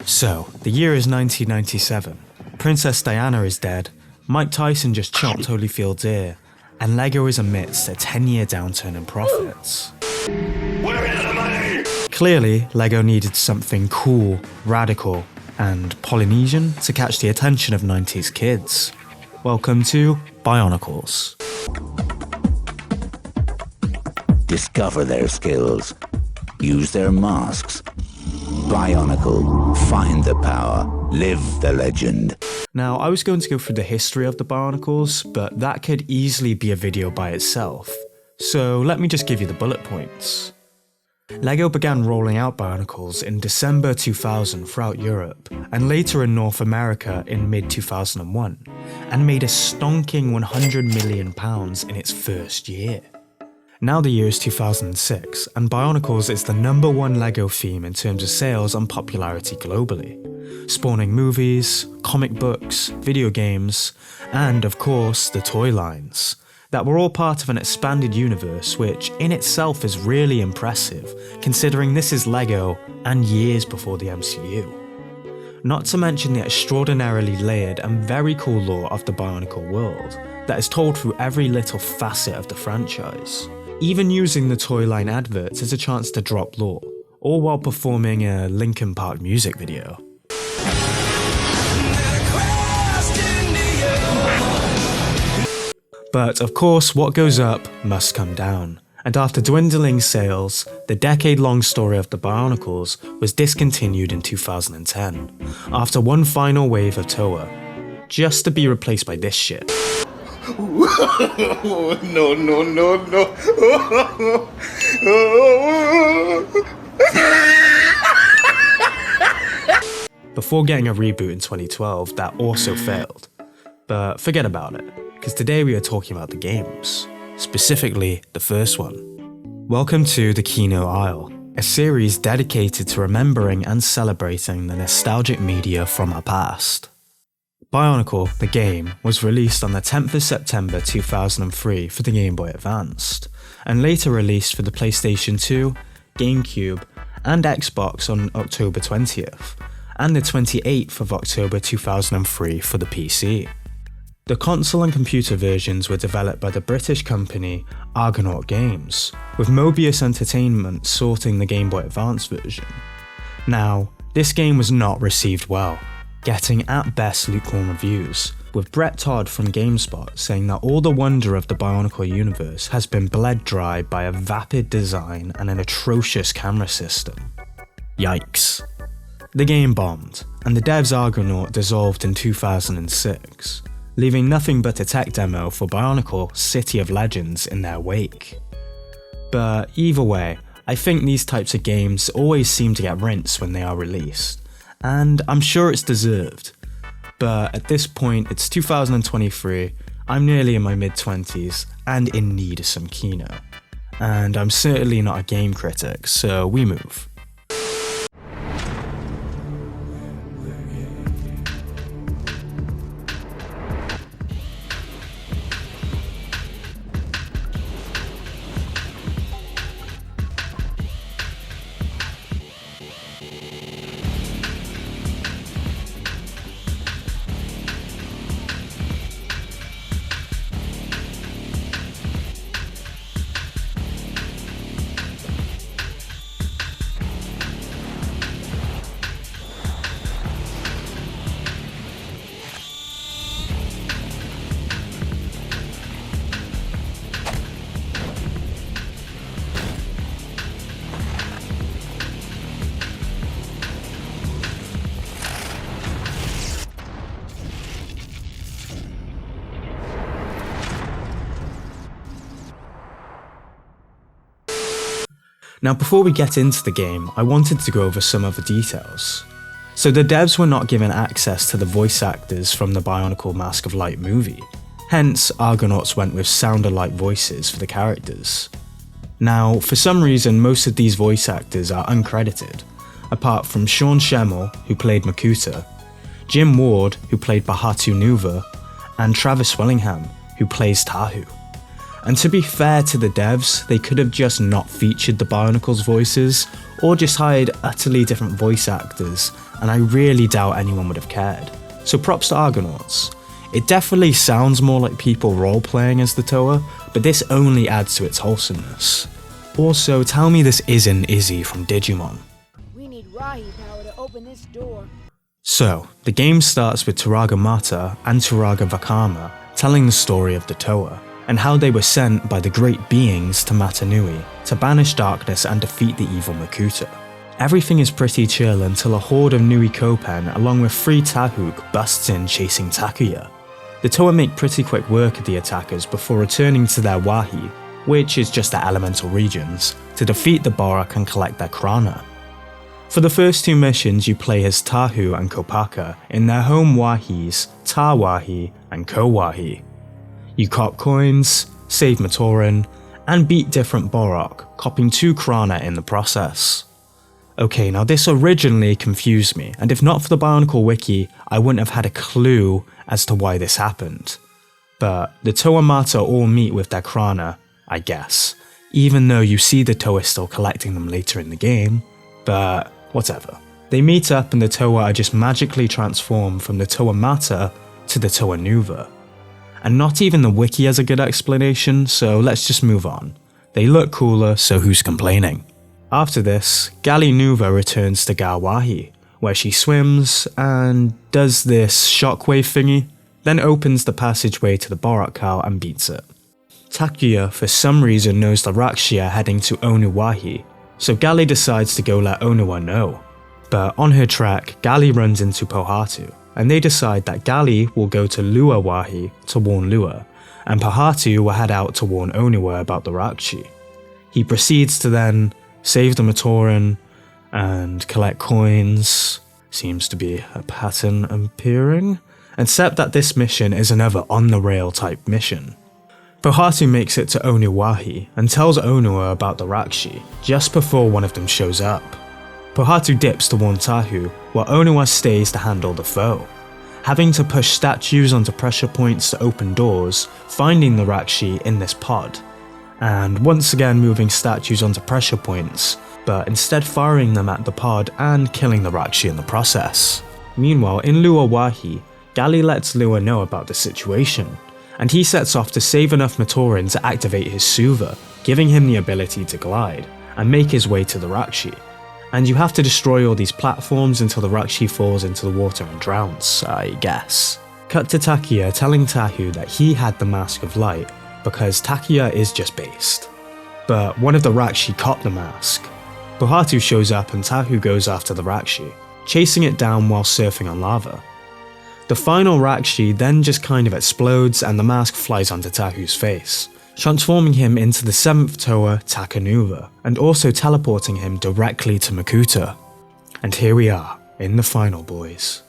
So, the year is 1997. Princess Diana is dead, Mike Tyson just chopped Holyfield's ear, and LEGO is amidst a 10-year downturn in profits. Where is the money? Clearly, LEGO needed something cool, radical, and Polynesian to catch the attention of 90s kids. Welcome to Bionicles. Discover their skills. Use their masks. Bionicle. Find the power. Live the legend. Now, I was going to go through the history of the Bionicles, but that could easily be a video by itself. So let me just give you the bullet points. LEGO began rolling out Bionicles in December 2000 throughout Europe, and later in North America in mid-2001, and made a stonking £100 million in its first year. Now the year is 2006, and Bionicles is the #1 LEGO theme in terms of sales and popularity globally, spawning movies, comic books, video games, and of course the toy lines, that were all part of an expanded universe which in itself is really impressive, considering this is LEGO and years before the MCU. Not to mention the extraordinarily layered and very cool lore of the Bionicle world, that is told through every little facet of the franchise. Even using the toy line adverts as a chance to drop lore, all while performing a Linkin Park music video. But of course, what goes up must come down, and after dwindling sales, the decade-long story of the Bionicles was discontinued in 2010, after one final wave of Toa, just to be replaced by this shit. No. Before getting a reboot in 2012 that also failed. But forget about it, because today we are talking about the games, specifically the first one. Welcome to the Kino Aisle, a series dedicated to remembering and celebrating the nostalgic media from our past. Bionicle, the game, was released on the 10th of September 2003 for the Game Boy Advance, and later released for the PlayStation 2, GameCube, and Xbox on October 20th, and the 28th of October 2003 for the PC. The console and computer versions were developed by the British company Argonaut Games, with Mobius Entertainment sorting the Game Boy Advance version. Now, this game was not received well, getting at best lukewarm reviews, with Brett Todd from GameSpot saying that all the wonder of the Bionicle universe has been bled dry by a vapid design and an atrocious camera system. Yikes. The game bombed, and the devs Argonaut dissolved in 2006, leaving nothing but a tech demo for Bionicle City of Legends in their wake. But either way, I think these types of games always seem to get rinsed when they are released, and I'm sure it's deserved. But at this point, it's 2023, I'm nearly in my mid-20s and in need of some Kino. And I'm certainly not a game critic, so we move. Now before we get into the game, I wanted to go over some other details. So the devs were not given access to the voice actors from the Bionicle Mask of Light movie, hence Argonauts went with sound-alike voices for the characters. Now, for some reason most of these voice actors are uncredited, apart from Sean Schemmel, who played Makuta, Jim Ward, who played Bahatu Nuva, and Travis Willingham, who plays Tahu. And to be fair to the devs, they could have just not featured the Bionicles voices, or just hired utterly different voice actors and I really doubt anyone would have cared. So props to Argonauts. It definitely sounds more like people role-playing as the Toa, but this only adds to its wholesomeness. Also, tell me this isn't Izzy from Digimon. We need Rahi power to open this door. So, the game starts with Turaga Mata and Turaga Vakama telling the story of the Toa, and how they were sent by the great beings to Matanui to banish darkness and defeat the evil Makuta. Everything is pretty chill until a horde of Nui Kopen along with 3 Tahuk busts in chasing Takuya. The Toa make pretty quick work of the attackers before returning to their Wahi, which is just their elemental regions, to defeat the Borak and collect their Krana. For the first 2 missions you play as Tahu and Kopaka in their home Wahis, Ta Wahi and Ko Wahi. You cop coins, save Matoran, and beat different Borak, copping 2 Krana in the process. Okay, now this originally confused me, and if not for the Bionicle wiki, I wouldn't have had a clue as to why this happened. But the Toa Mata all meet with their Krana, I guess, even though you see the Toa still collecting them later in the game, but whatever. They meet up and the Toa are just magically transformed from the Toa Mata to the Toa Nuva. And not even the wiki has a good explanation, so let's just move on. They look cooler, so who's complaining? After this, Gali Nuva returns to Gawahi, where she swims and does this shockwave thingy, then opens the passageway to the Borak cow and beats it. Takuya for some reason knows the Rakshi are heading to Onuwahi, so Gali decides to go let Onuwa know. But on her track, Gali runs into Pohatu, and they decide that Gali will go to Lua Wahi to warn Lua, and Pohatu will head out to warn Onuwa about the Rakshi. He proceeds to then save the Matoran and collect coins, seems to be a pattern appearing, except that this mission is another on-the-rail type mission. Pohatu makes it to Onuwahi and tells Onuwa about the Rakshi just before one of them shows up. Pohatu dips to warn Tahu while Onuwa stays to handle the foe, having to push statues onto pressure points to open doors, finding the Rakshi in this pod, and once again moving statues onto pressure points, but instead firing them at the pod and killing the Rakshi in the process. Meanwhile, in Lua Wahi, Gali lets Lua know about the situation, and he sets off to save enough Matoran to activate his Suva, giving him the ability to glide, and make his way to the Rakshi. And you have to destroy all these platforms until the Rakshi falls into the water and drowns, I guess. Cut to Takuya telling Tahu that he had the Mask of Light, because Takuya is just based. But one of the Rakshi caught the mask. Pohatu shows up and Tahu goes after the Rakshi, chasing it down while surfing on lava. The final Rakshi then just kind of explodes and the mask flies onto Tahu's face, transforming him into the 7th Toa Takanuva, and also teleporting him directly to Makuta. And here we are, in the final, boys.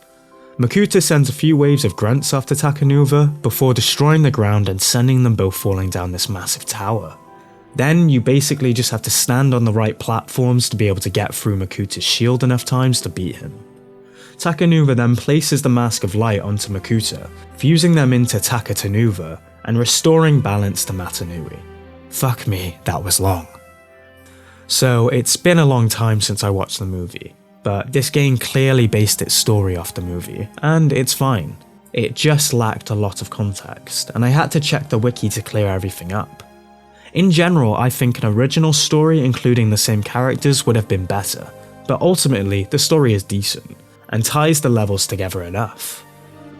Makuta sends a few waves of grunts after Takanuva before destroying the ground and sending them both falling down this massive tower. Then you basically just have to stand on the right platforms to be able to get through Makuta's shield enough times to beat him. Takanuva then places the Mask of Light onto Makuta, fusing them into Takatanuva and restoring balance to Matanui. Fuck me, that was long. So it's been a long time since I watched the movie, but this game clearly based its story off the movie, and it's fine. It just lacked a lot of context, and I had to check the wiki to clear everything up. In general, I think an original story including the same characters would have been better, but ultimately the story is decent, and ties the levels together enough.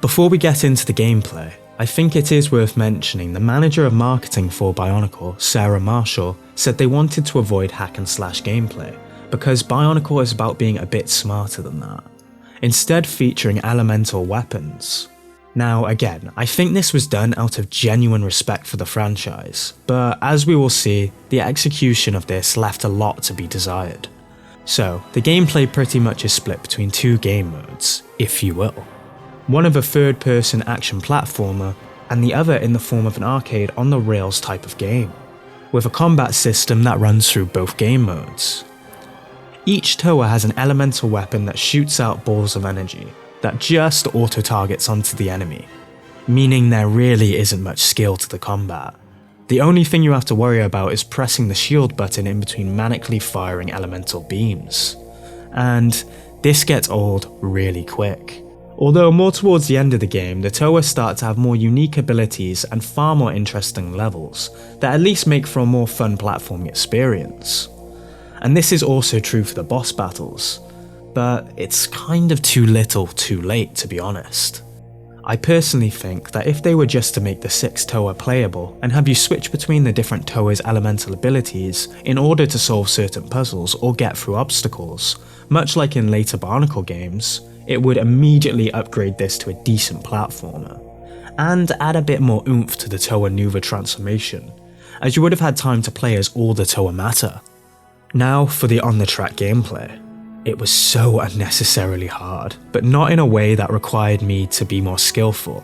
Before we get into the gameplay, I think it is worth mentioning the manager of marketing for Bionicle, Sarah Marshall, said they wanted to avoid hack and slash gameplay, because Bionicle is about being a bit smarter than that, instead featuring elemental weapons. Now again, I think this was done out of genuine respect for the franchise, but as we will see, the execution of this left a lot to be desired. So, the gameplay pretty much is split between 2 game modes, if you will. One of a third-person action platformer, and the other in the form of an arcade on the rails type of game, with a combat system that runs through both game modes. Each Toa has an elemental weapon that shoots out balls of energy that just auto-targets onto the enemy, meaning there really isn't much skill to the combat. The only thing you have to worry about is pressing the shield button in between manically firing elemental beams. And this gets old really quick. Although more towards the end of the game, the Toa start to have more unique abilities and far more interesting levels that at least make for a more fun platforming experience. And this is also true for the boss battles, but it's kind of too little too late, to be honest. I personally think that if they were just to make the 6 Toa playable and have you switch between the different Toa's elemental abilities in order to solve certain puzzles or get through obstacles, much like in later Bionicle games, it would immediately upgrade this to a decent platformer, and add a bit more oomph to the Toa Nuva transformation, as you would have had time to play as all the Toa Mata. Now for the on-the-track gameplay. It was so unnecessarily hard, but not in a way that required me to be more skillful.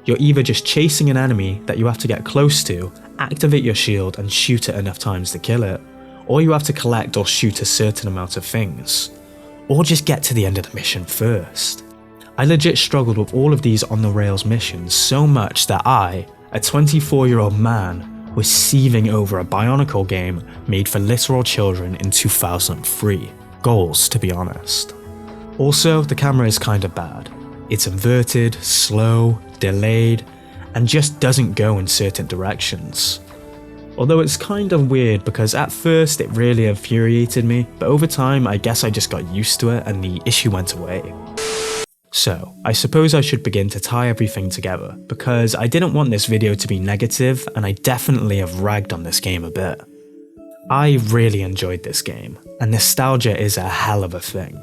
You're either just chasing an enemy that you have to get close to, activate your shield and shoot it enough times to kill it, or you have to collect or shoot a certain amount of things, or just get to the end of the mission first. I legit struggled with all of these on-the-rails missions so much that I, a 24-year-old man, was seething over a Bionicle game made for literal children in 2003. Goals, to be honest. Also, the camera is kinda bad. It's inverted, slow, delayed, and just doesn't go in certain directions. Although it's kind of weird because at first it really infuriated me, but over time I guess I just got used to it and the issue went away. So, I suppose I should begin to tie everything together, because I didn't want this video to be negative and I definitely have ragged on this game a bit. I really enjoyed this game, and nostalgia is a hell of a thing.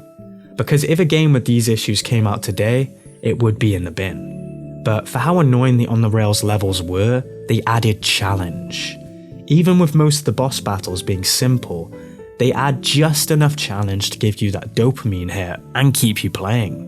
Because if a game with these issues came out today, it would be in the bin. But for how annoying the on-the-rails levels were, they added challenge. Even with most of the boss battles being simple, they add just enough challenge to give you that dopamine hit and keep you playing.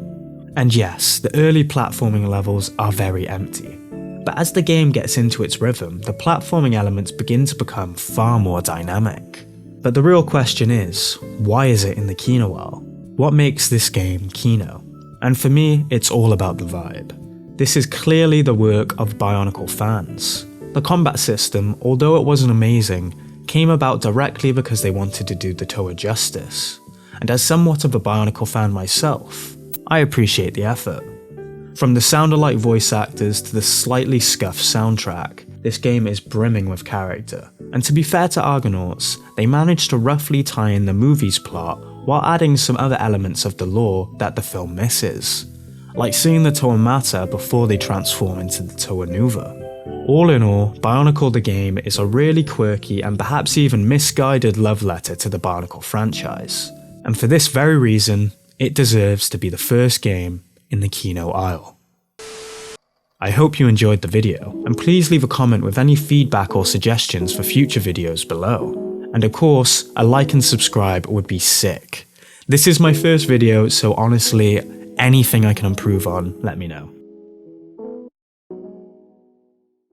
And yes, the early platforming levels are very empty. But as the game gets into its rhythm, the platforming elements begin to become far more dynamic. But the real question is, why is it in the Kino aisle? What makes this game Kino? And for me, it's all about the vibe. This is clearly the work of Bionicle fans. The combat system, although it wasn't amazing, came about directly because they wanted to do the Toa justice. And as somewhat of a Bionicle fan myself, I appreciate the effort. From the sound-alike voice actors to the slightly scuffed soundtrack, this game is brimming with character. And to be fair to Argonauts, they managed to roughly tie in the movie's plot while adding some other elements of the lore that the film misses. Like seeing the Toa Mata before they transform into the Toa Nuva. All in all, Bionicle the game is a really quirky and perhaps even misguided love letter to the Bionicle franchise. And for this very reason, it deserves to be the first game in the Kino aisle. I hope you enjoyed the video, and please leave a comment with any feedback or suggestions for future videos below. And of course, a like and subscribe would be sick. This is my first video, so honestly, anything I can improve on, let me know.